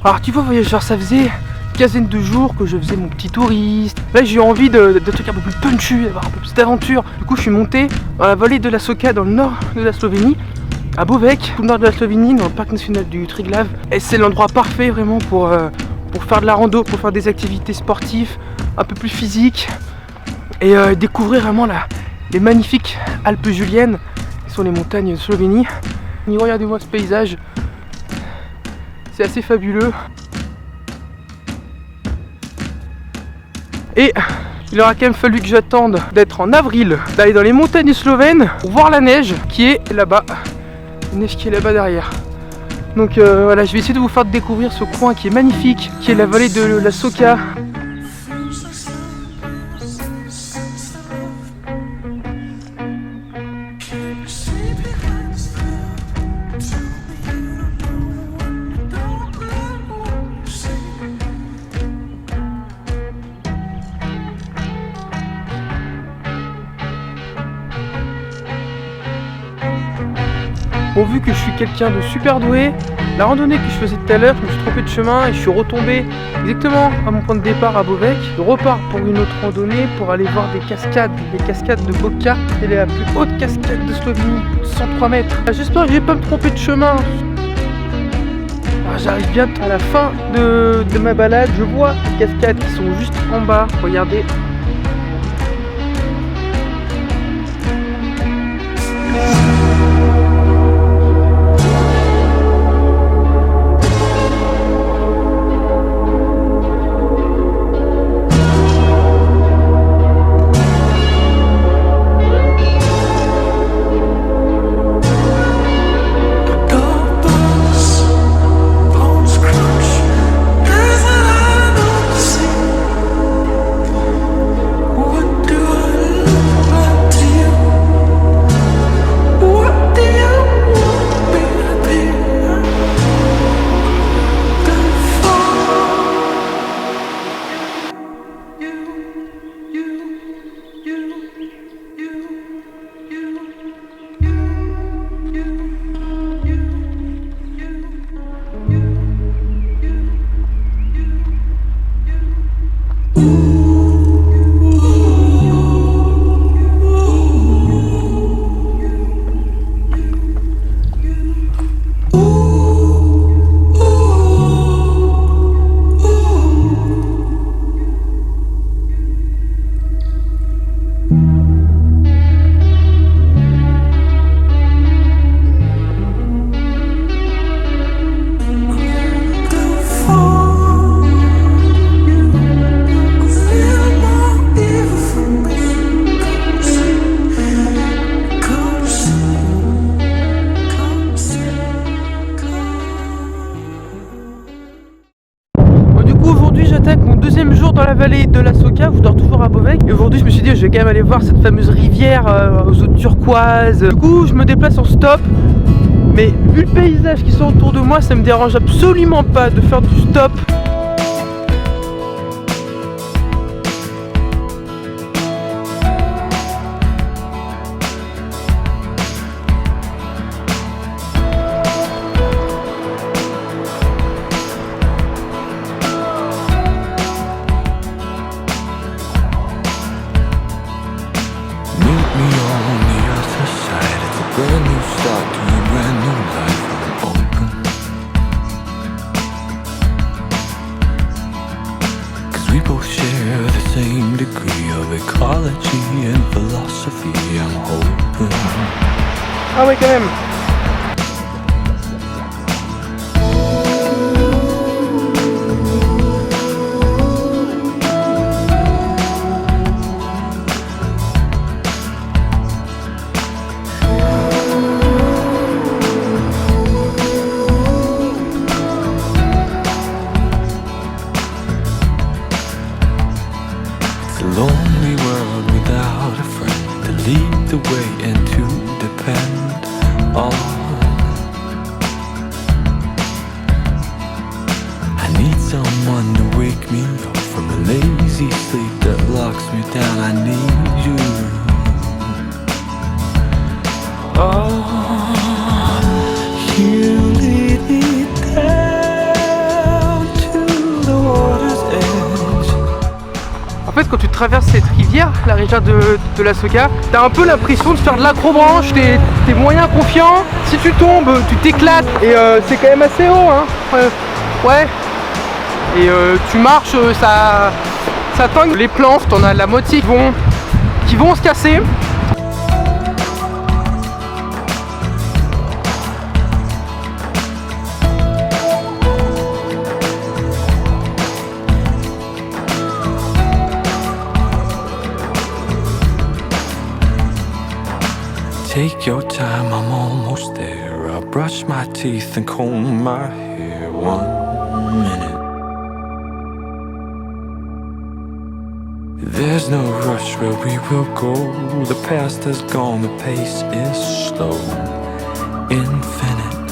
Alors tu vois voyageur, ça faisait une quinzaine de jours que je faisais mon petit touriste. Là j'ai eu envie de trucs un peu plus punchy, d'avoir un peu plus d'aventure. Du coup je suis monté dans la vallée de la Soka, dans le nord de la Slovénie, à Bovec, tout le nord de la Slovénie, dans le parc national du Triglav. Et c'est l'endroit parfait vraiment pour faire de la rando, pour faire des activités sportives un peu plus physiques et découvrir vraiment les magnifiques Alpes juliennes qui sont les montagnes de Slovénie. Et regardez-moi ce paysage, c'est assez fabuleux. Et il aura quand même fallu que j'attende d'être en avril, d'aller dans les montagnes slovènes pour voir la neige qui est là-bas, la neige qui est là-bas derrière. Donc voilà, je vais essayer de vous faire découvrir ce coin qui est magnifique, qui est la vallée de la Soka. Bon, vu que je suis quelqu'un de super doué, la randonnée que je faisais tout à l'heure, je me suis trompé de chemin et je suis retombé exactement à mon point de départ à Bovec. Je repars pour une autre randonnée pour aller voir des cascades de Boka. C'est la plus haute cascade de Slovénie, 103 mètres. J'espère que je vais pas me tromper de chemin. J'arrive bientôt à la fin de ma balade, je vois les cascades qui sont juste en bas, regardez. Dans la vallée de la Soka, je dors toujours à Bovec. Et aujourd'hui je me suis dit je vais quand même aller voir cette fameuse rivière aux eaux turquoises. Du coup je me déplace en stop. Mais vu le paysage qui sont autour de moi, ça me dérange absolument pas de faire du stop. We both share the same degree of ecology and philosophy, I'm hoping. Ah ouais quand même. Lonely world without a friend to lead the way and to depend on. I need someone to wake me up from the lazy sleep that locks me down. I need you. Oh, you lead me down rivière de la Soka. T'as un peu l'impression de faire de l'acrobranche, t'es moyen confiant. Si tu tombes, tu t'éclates. Et c'est quand même assez haut, hein. Ouais. Et tu marches, ça tangue. Les planches, t'en as la moitié qui vont se casser. Take your time, I'm almost there. I'll brush my teeth and comb my hair. 1 minute. There's no rush where we will go. The past has gone, the pace is slow. Infinite.